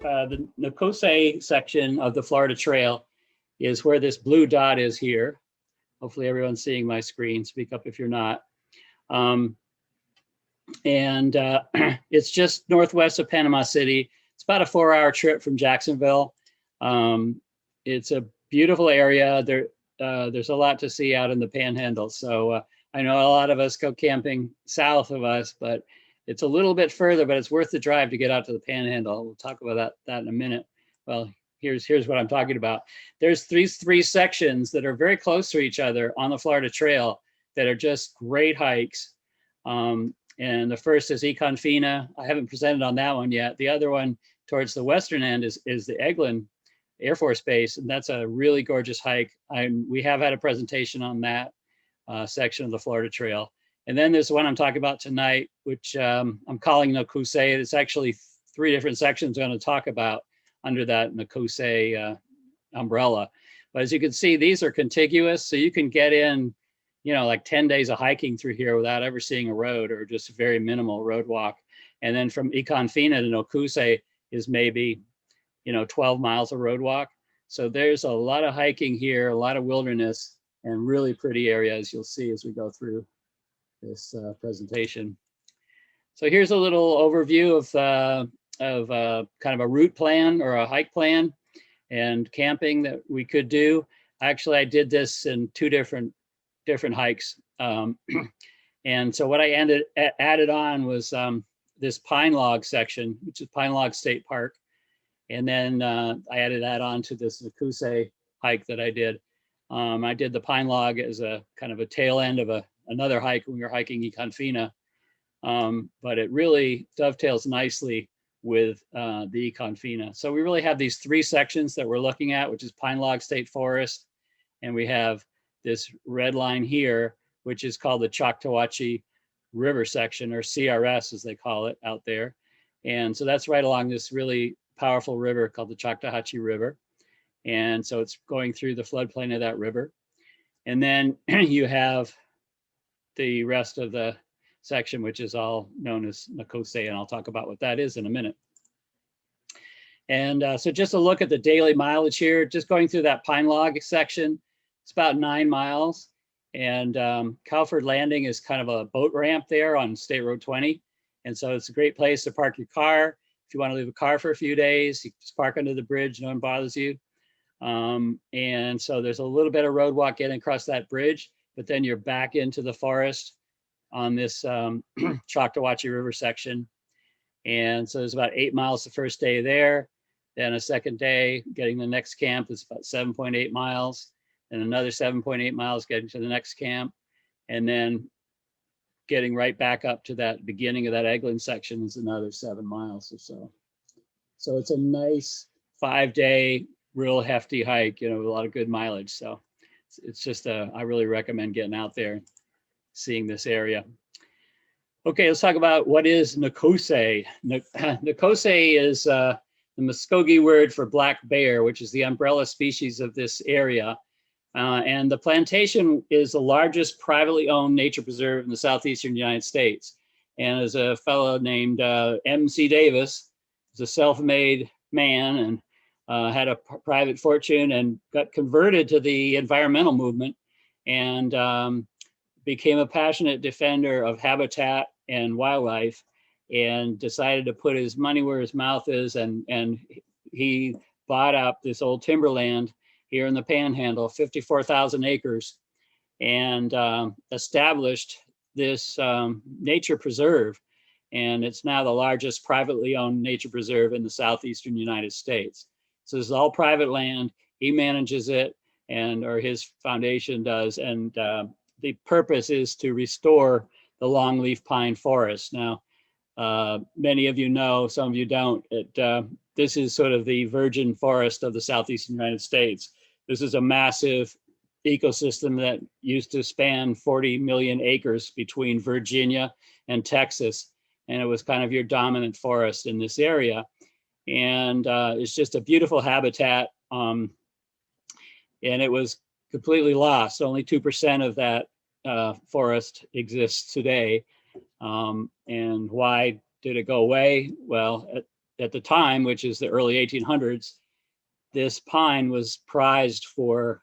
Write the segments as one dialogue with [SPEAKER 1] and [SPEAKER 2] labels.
[SPEAKER 1] the Nokuse section of the Florida Trail is where this blue dot is here. Hopefully everyone's seeing my screen. Speak up if you're not. It's just northwest of Panama City. It's about a 4-hour trip from Jacksonville. It's a beautiful area. There's a lot to see out in the Panhandle. So I know a lot of us go camping south of us, but it's a little bit further, but it's worth the drive to get out to the Panhandle. We'll talk about that in a minute. Well, here's what I'm talking about. There's three sections that are very close to each other on the Florida Trail that are just great hikes. And the first is Econ Fina. I haven't presented on that one yet. The other one towards the western end is the Eglin Air Force Base, and that's a really gorgeous hike. We have had a presentation on that section of the Florida Trail. And then there's the one I'm talking about tonight, which I'm calling Nokuse. It's actually 3 different sections I'm going to talk about under that Nokuse umbrella. But as you can see, these are contiguous, so you can get in, like 10 days of hiking through here without ever seeing a road, or just a very minimal road walk. And then from Econ Fina to Nokuse is maybe, 12 miles of road walk. So there's a lot of hiking here, a lot of wilderness, and really pretty areas you'll see as we go through this presentation. So here's a little overview of kind of a route plan or a hike plan and camping that we could do. Actually, I did this in 2 different hikes. And so what I added on was this pine log section, which is Pine Log State Park. And then I added that on to this Nokuse hike that I did. I did the pine log as a kind of a tail end of another hike when we were hiking Econ Fina. But it really dovetails nicely with the Econ Fina. So we really have these 3 sections that we're looking at, which is Pine Log State Forest. And we have this red line here, which is called the Choctawhatchee River section, or CRS as they call it out there. And so that's right along this really powerful river called the Choctawhatchee River. And so it's going through the floodplain of that river. And then you have the rest of the section, which is all known as Nokuse, and I'll talk about what that is in a minute. And so just a look at the daily mileage here, just going through that Pine Log section, it's about 9 miles. And Calford Landing is kind of a boat ramp there on State Road 20. And so it's a great place to park your car. If you want to leave a car for a few days, you just park under the bridge, no one bothers you. And so there's a little bit of road walk getting across that bridge, but then you're back into the forest on this Choctawhatchee River section. And so there's about 8 miles the first day there. Then a second day, getting the next camp is about 7.8 miles. And another 7.8 miles getting to the next camp. And then getting right back up to that beginning of that Eglin section is another 7 miles or so. So it's a nice 5-day, real hefty hike, with a lot of good mileage. So it's just I really recommend getting out there, seeing this area. Okay, let's talk about what is Nokuse. Nokuse is the Muskogee word for black bear, which is the umbrella species of this area. And the plantation is the largest privately owned nature preserve in the southeastern United States. And as a fellow named M.C. Davis, was a self-made man and had a private fortune and got converted to the environmental movement and became a passionate defender of habitat and wildlife, and decided to put his money where his mouth is. And he bought up this old timberland here in the Panhandle, 54,000 acres, and established this nature preserve. And it's now the largest privately owned nature preserve in the southeastern United States. So this is all private land. He manages it, or his foundation does. And the purpose is to restore the longleaf pine forest. Now, many of you know, some of you don't, this is sort of the virgin forest of the southeastern United States. This is a massive ecosystem that used to span 40 million acres between Virginia and Texas. And it was kind of your dominant forest in this area. And it's just a beautiful habitat. And it was completely lost. Only 2% of that forest exists today. And why did it go away? Well, at the time, which is the early 1800s, this pine was prized for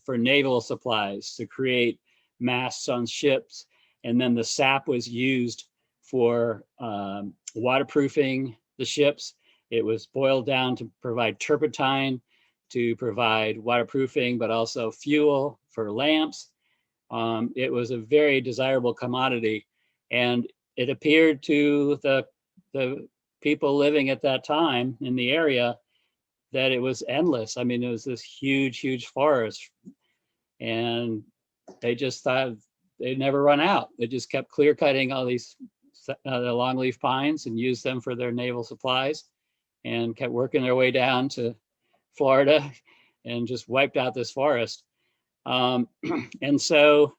[SPEAKER 1] naval supplies to create masts on ships. And then the sap was used for waterproofing the ships. It was boiled down to provide turpentine, to provide waterproofing, but also fuel for lamps. It was a very desirable commodity, and it appeared to the people living at that time in the area that it was endless. I mean, it was this huge, huge forest, and they just thought they'd never run out. They just kept clear cutting all these the longleaf pines and used them for their naval supplies, and kept working their way down to Florida and just wiped out this forest. And so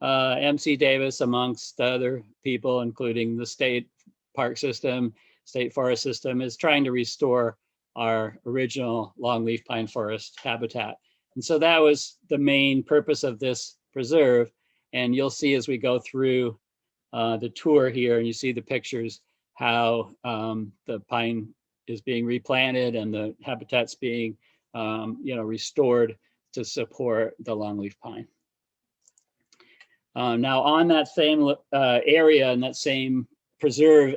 [SPEAKER 1] MC Davis, amongst other people, including the state park system, state forest system, is trying to restore our original longleaf pine forest habitat. And so that was the main purpose of this preserve. And you'll see as we go through the tour here, and you see the pictures, how the pine is being replanted and the habitat's being restored to support the longleaf pine. Now on that same area and that same preserve,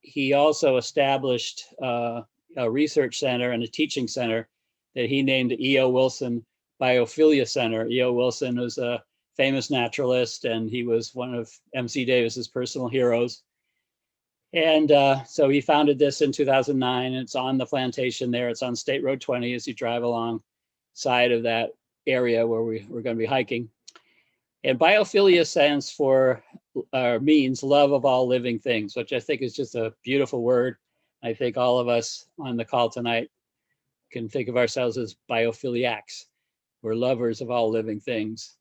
[SPEAKER 1] he also established a research center and a teaching center that he named the E.O. Wilson Biophilia Center. E.O. Wilson was a famous naturalist, and he was one of MC Davis's personal heroes. And so he founded this in 2009, and it's on the plantation there. It's on State Road 20 as you drive alongside of that area where we're going to be hiking. And biophilia stands for, means love of all living things, which I think is just a beautiful word. I think all of us on the call tonight can think of ourselves as biophiliacs. We're lovers of all living things.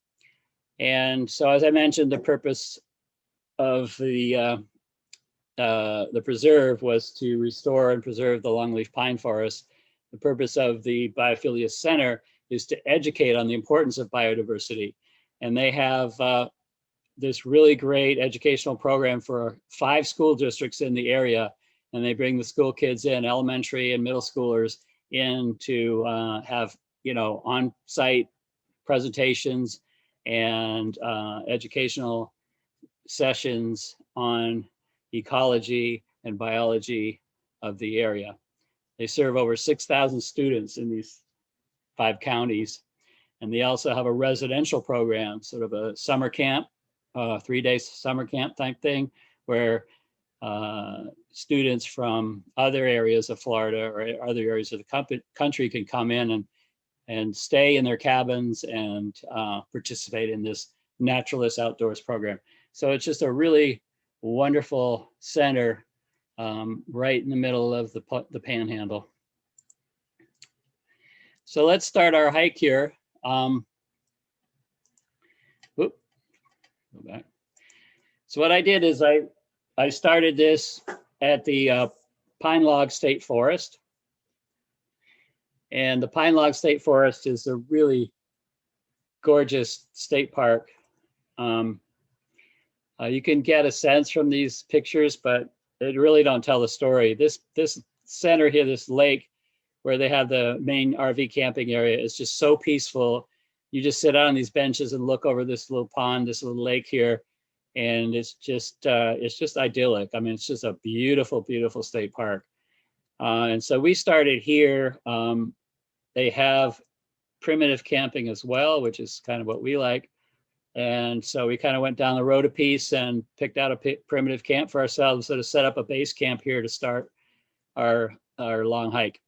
[SPEAKER 1] And so, as I mentioned, the purpose of the preserve was to restore and preserve the longleaf pine forest. The purpose of the Biophilia Center is to educate on the importance of biodiversity. And they have this really great educational program for 5 school districts in the area. And they bring the school kids in, elementary and middle schoolers, in to have, on-site presentations and educational sessions on ecology and biology of the area. They serve over 6,000 students in these 5 counties. And they also have a residential program, sort of a summer camp, 3-day summer camp type thing, where students from other areas of Florida or other areas of the country can come in and stay in their cabins and participate in this naturalist outdoors program. So it's just a really wonderful center right in the middle of the Panhandle. So let's start our hike here. Go back. So what I did is I started this at the Pine Log State Forest. And the Pine Log State Forest is a really gorgeous state park. You can get a sense from these pictures, but it really don't tell the story. This center here, this lake, where they have the main RV camping area, is just so peaceful. You just sit out on these benches and look over this little pond, this little lake here, and it's just idyllic. I mean, it's just a beautiful, beautiful state park. And so we started here. They have primitive camping as well, which is kind of what we like. And so we kind of went down the road a piece and picked out a primitive camp for ourselves, so to set up a base camp here to start our long hike.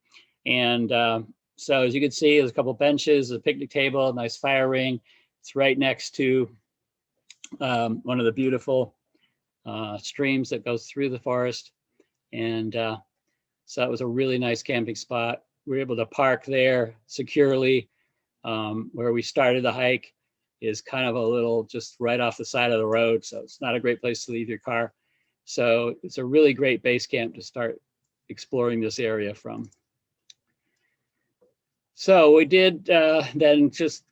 [SPEAKER 1] And so as you can see, there's a couple benches, a picnic table, a nice fire ring. It's right next to one of the beautiful streams that goes through the forest. And so it was a really nice camping spot. We were able to park there securely. Where we started the hike is kind of a little just right off the side of the road. So it's not a great place to leave your car. So it's a really great base camp to start exploring this area from. So we did then just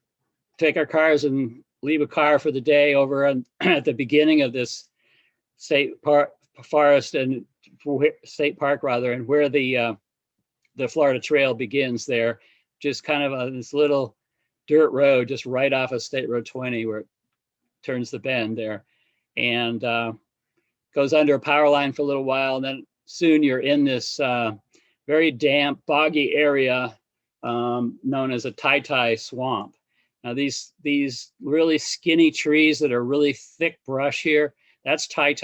[SPEAKER 1] take our cars and leave a car for the day over at the beginning of this state forest, and State Park rather, and where the Florida Trail begins there, just kind of this little dirt road just right off of State Road 20 where it turns the bend there, and goes under a power line for a little while, and then soon you're in this very damp, boggy area known as a tai swamp. Now these really skinny trees that are really thick brush here, that's tai,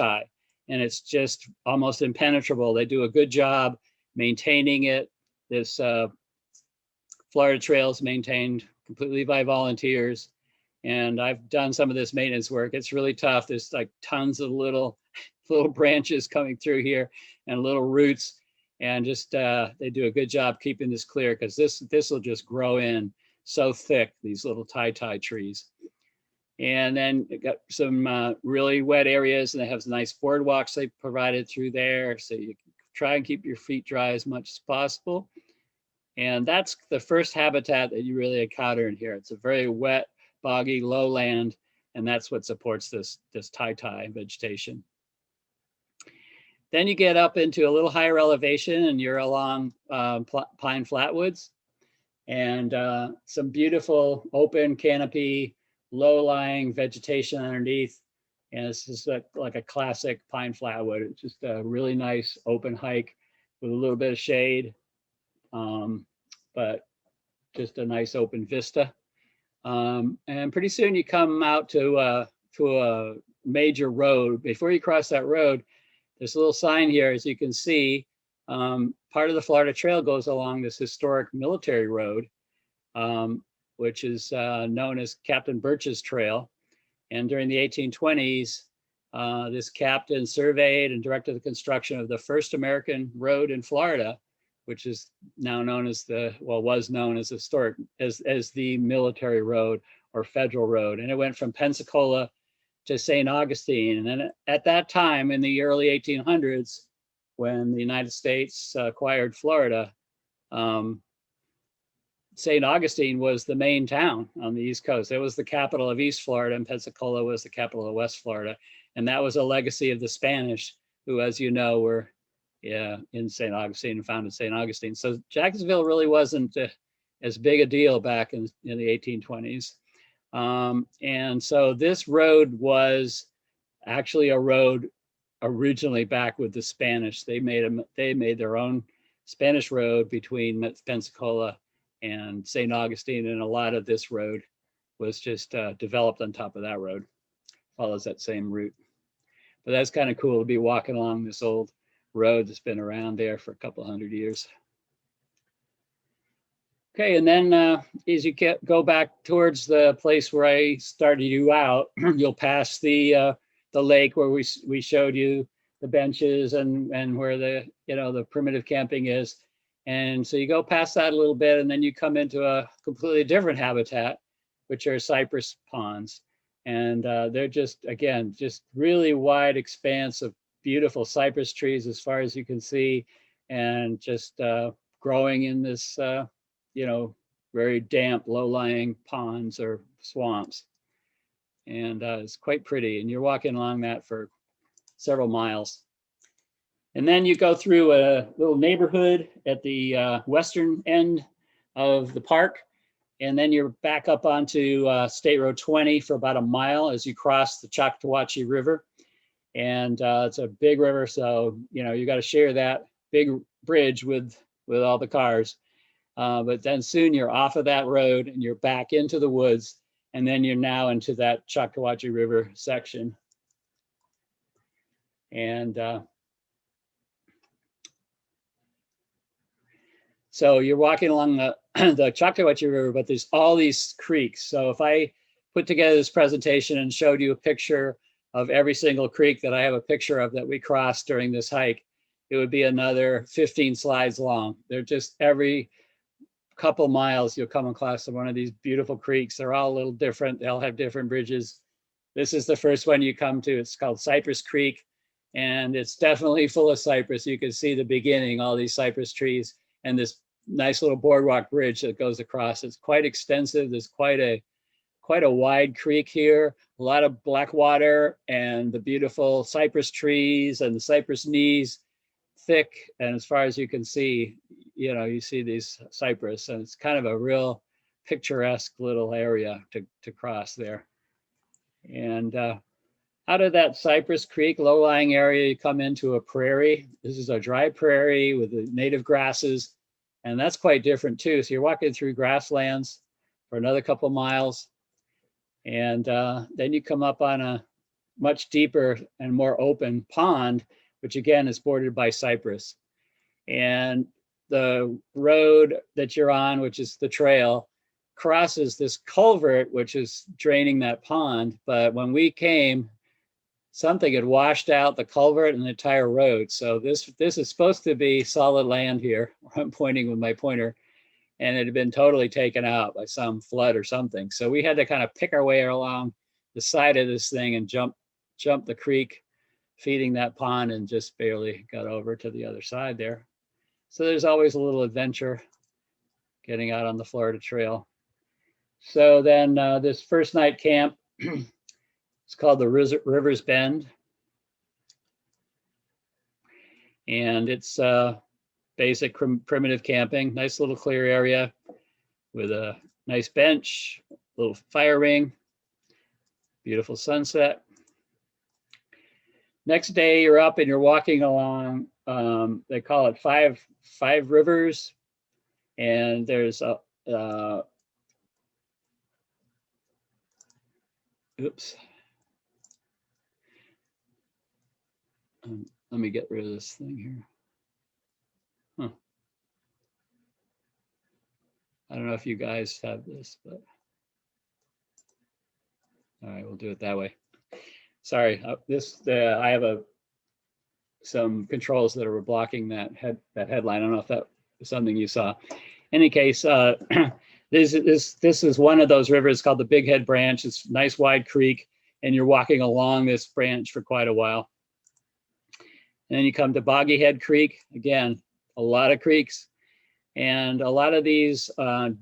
[SPEAKER 1] and it's just almost impenetrable. They do a good job maintaining it. This Florida Trail is maintained completely by volunteers, and I've done some of this maintenance work. It's really tough. There's like tons of little branches coming through here and little roots, and just they do a good job keeping this clear, because this will just grow in so thick, these little tai trees. And then it got some really wet areas, and they have some nice boardwalks they provided through there, so you can try and keep your feet dry as much as possible. And that's the first habitat that you really encounter in here. It's a very wet, boggy lowland, and that's what supports this tai vegetation. Then you get up into a little higher elevation, and you're along pine flatwoods, and some beautiful open canopy, low-lying vegetation underneath. And this is like a classic pine flatwood. It's just a really nice open hike with a little bit of shade, but just a nice open vista. And pretty soon you come out to a major road. Before you cross that road, there's a little sign here, as you can see. Part of the Florida Trail goes along this historic military road, which is known as Captain Birch's Trail. And during the 1820s, this captain surveyed and directed the construction of the first American road in Florida, which is now known as was known as historic, as the military road or federal road. And it went from Pensacola to St. Augustine. And then at that time, in the early 1800s, when the United States acquired Florida, St. Augustine was the main town on the East Coast. It was the capital of East Florida, and Pensacola was the capital of West Florida. And that was a legacy of the Spanish, who, as you know, were in St. Augustine and founded St. Augustine. So Jacksonville really wasn't as big a deal back in the 1820s. And so this road was actually a road originally back with the Spanish. They made their own Spanish road between Pensacola and St. Augustine, and a lot of this road was just developed on top of that road. Follows that same route. But that's kind of cool to be walking along this old road that's been around there for a couple hundred years. Okay, and then as you go back towards the place where I started you out, you'll pass the lake where we showed you the benches and where the primitive camping is. And so you go past that a little bit, and then you come into a completely different habitat, which are cypress ponds. And they're just really wide expanse of beautiful cypress trees as far as you can see, and just growing in this, very damp, low-lying ponds or swamps. And it's quite pretty. And you're walking along that for several miles. And then you go through a little neighborhood at the western end of the park. And then you're back up onto State Road 20 for about a mile as you cross the Choctawhatchee River. And it's a big river, so you got to share that big bridge with all the cars. But then soon you're off of that road and you're back into the woods, and then you're now into that Choctawhatchee River section. And so you're walking along the Choctawhatchee River, but there's all these creeks. So if I put together this presentation and showed you a picture of every single creek that I have a picture of that we crossed during this hike, it would be another 15 slides long. They're just every couple miles you'll come across one of these beautiful creeks. They're all a little different. They all have different bridges. This is the first one you come to. It's called Cypress Creek, and it's definitely full of cypress. You can see the beginning, all these cypress trees, and this nice little boardwalk bridge that goes across. It's quite extensive. There's quite a wide creek here, a lot of black water and the beautiful cypress trees and the cypress knees. thick, and as far as you can see, you know, you see these cypress, and it's kind of a real picturesque little area to cross there. And out of that Cypress Creek low-lying area, you come into a prairie. This is a dry prairie with the native grasses, and that's quite different too. So you're walking through grasslands for another couple miles, and then you come up on a much deeper and more open pond, which again is bordered by cypress. And the road that you're on, which is the trail, crosses this culvert, which is draining that pond. But when we came, something had washed out the culvert and the entire road. So this is supposed to be solid land here. I'm pointing with my pointer, and it had been totally taken out by some flood or something. So we had to kind of pick our way along the side of this thing and jump the creek, feeding that pond, and just barely got over to the other side there. So there's always a little adventure getting out on the Florida Trail. So then this first night camp, it's called the River's Bend. And it's basic primitive camping, nice little clear area with a nice bench, little fire ring, beautiful sunset. Next day, you're up and you're walking along, they call it five rivers. And there's a, oops. Let me get rid of this thing here. Huh. I don't know if you guys have this, but all right, we'll do it that way. Sorry, I have some controls that are blocking that headline. I don't know if that was something you saw. In any case, this is one of those rivers called the Big Head Branch. It's a nice wide creek, and you're walking along this branch for quite a while. And then you come to Boggy Head Creek. Again, a lot of creeks, and a lot of these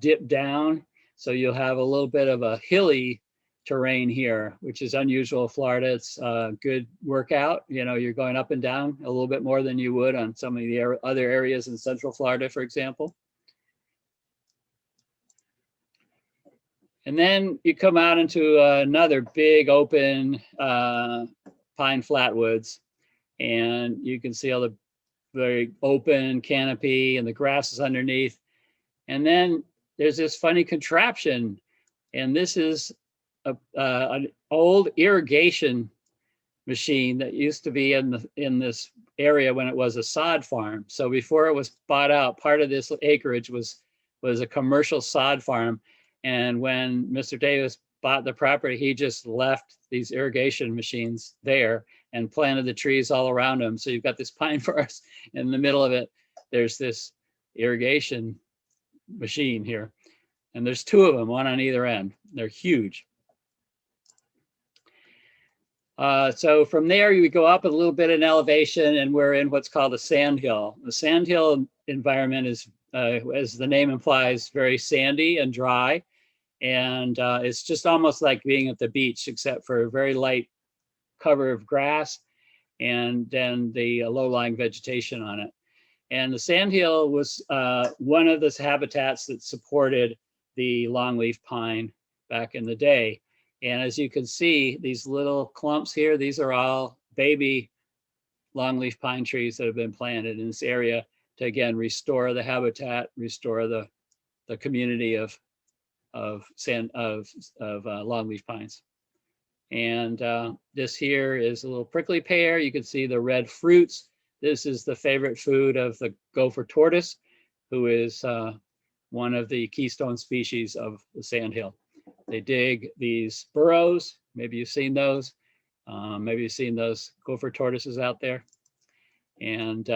[SPEAKER 1] dip down. So you'll have a little bit of a hilly terrain here, which is unusual in Florida. It's a good workout. You know, you're going up and down a little bit more than you would on some of the other areas in Central Florida, for example. And then you come out into another big open pine flatwoods, and you can see all the very open canopy and the grass is underneath. And then there's this funny contraption, and this is an old irrigation machine that used to be in this area when it was a sod farm. So before it was bought out, part of this acreage was a commercial sod farm. And when Mr. Davis bought the property, he just left these irrigation machines there and planted the trees all around them. So you've got this pine forest in the middle of it. There's this irrigation machine here. And there's two of them, one on either end. They're huge. So from there, you go up a little bit in elevation, and we're in what's called a sandhill. The sandhill environment is, as the name implies, very sandy and dry. And it's just almost like being at the beach, except for a very light cover of grass and then the low-lying vegetation on it. And the sandhill was one of the habitats that supported the longleaf pine back in the day. And as you can see, these little clumps here, these are all baby longleaf pine trees that have been planted in this area to, again, restore the habitat, restore the community of longleaf pines. And this here is a little prickly pear. You can see the red fruits. This is the favorite food of the gopher tortoise, who is one of the keystone species of the sandhill. They dig these burrows. Maybe you've seen those. Maybe you've seen those gopher tortoises out there. And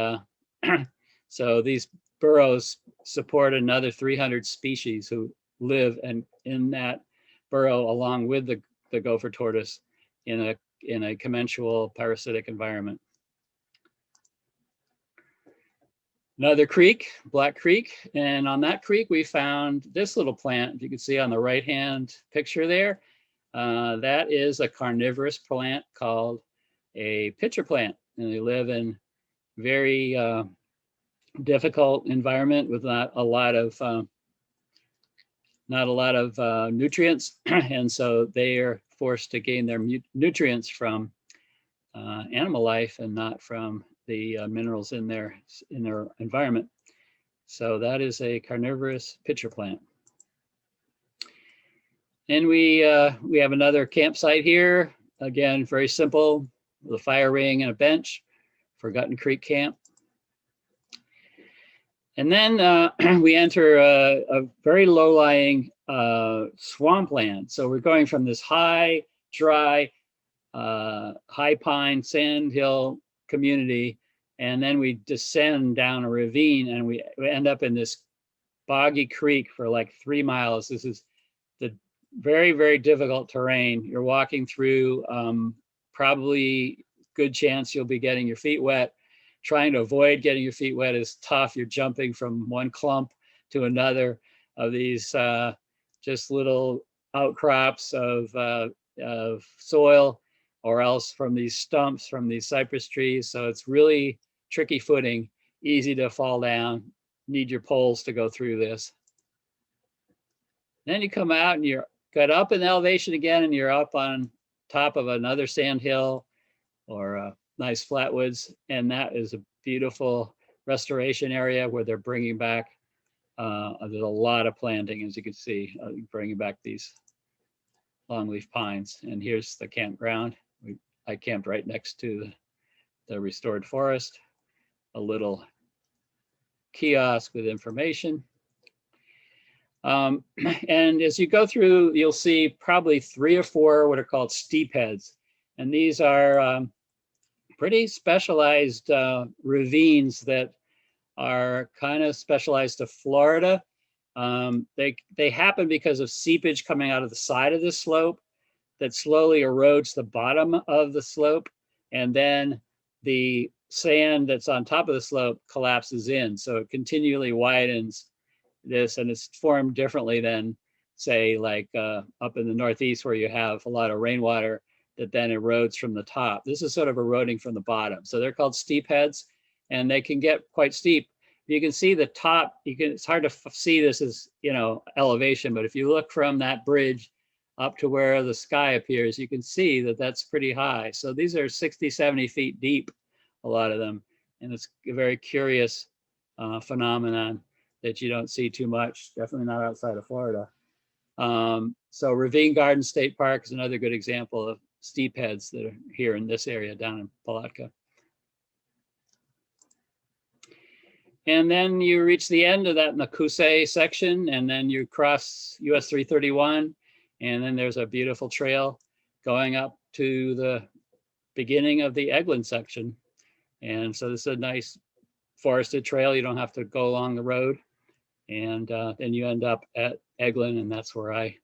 [SPEAKER 1] so these burrows support another 300 species who live in that burrow along with the gopher tortoise in a commensal parasitic environment. Another creek, Black Creek, and on that creek we found this little plant. If you can see on the right-hand picture there, that is a carnivorous plant called a pitcher plant, and they live in very difficult environment with not a lot of nutrients, and so they are forced to gain their nutrients from animal life and not from the minerals in their environment. So that is a carnivorous pitcher plant. And we have another campsite here. Again, very simple, with a fire ring and a bench for Gutton Creek Camp. And then we enter a very low-lying swampland. So we're going from this high, dry, high pine sand hill community, and then we descend down a ravine, and we end up in this boggy creek for like 3 miles. This is the very, very difficult terrain. You're walking through, probably good chance you'll be getting your feet wet. Trying to avoid getting your feet wet is tough. You're jumping from one clump to another of these just little outcrops of soil, or else from these stumps from these cypress trees. So it's really tricky footing, easy to fall down, need your poles to go through this. Then you come out and you're got up in elevation again, and you're up on top of another sand hill or nice flatwoods, and that is a beautiful restoration area where they're bringing back, there's a lot of planting, as you can see, bringing back these longleaf pines. And here's the campground. I camped right next to the restored forest, a little kiosk with information. And as you go through, you'll see probably 3 or 4 what are called steep heads. And these are pretty specialized ravines that are kind of specialized to Florida. They happen because of seepage coming out of the side of the slope that slowly erodes the bottom of the slope, and then the sand that's on top of the slope collapses in. So it continually widens this, and it's formed differently than, say, like up in the Northeast, where you have a lot of rainwater that then erodes from the top. This is sort of eroding from the bottom. So they're called steep heads, and they can get quite steep. You can see the top, it's hard to see this as, elevation, but if you look from that bridge up to where the sky appears, you can see that that's pretty high. So these are 60, 70 feet deep, a lot of them. And it's a very curious phenomenon that you don't see too much, definitely not outside of Florida. So Ravine Garden State Park is another good example of steep heads that are here in this area down in Palatka. And then you reach the end of that Nokuse section, and then you cross US 331, and then there's a beautiful trail going up to the beginning of the Eglin section. And so this is a nice forested trail. You don't have to go along the road. And then you end up at Eglin, and that's where I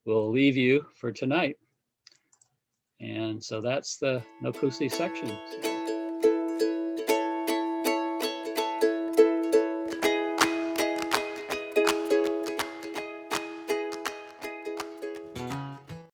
[SPEAKER 1] will leave you for tonight. And so that's the Nokuse section.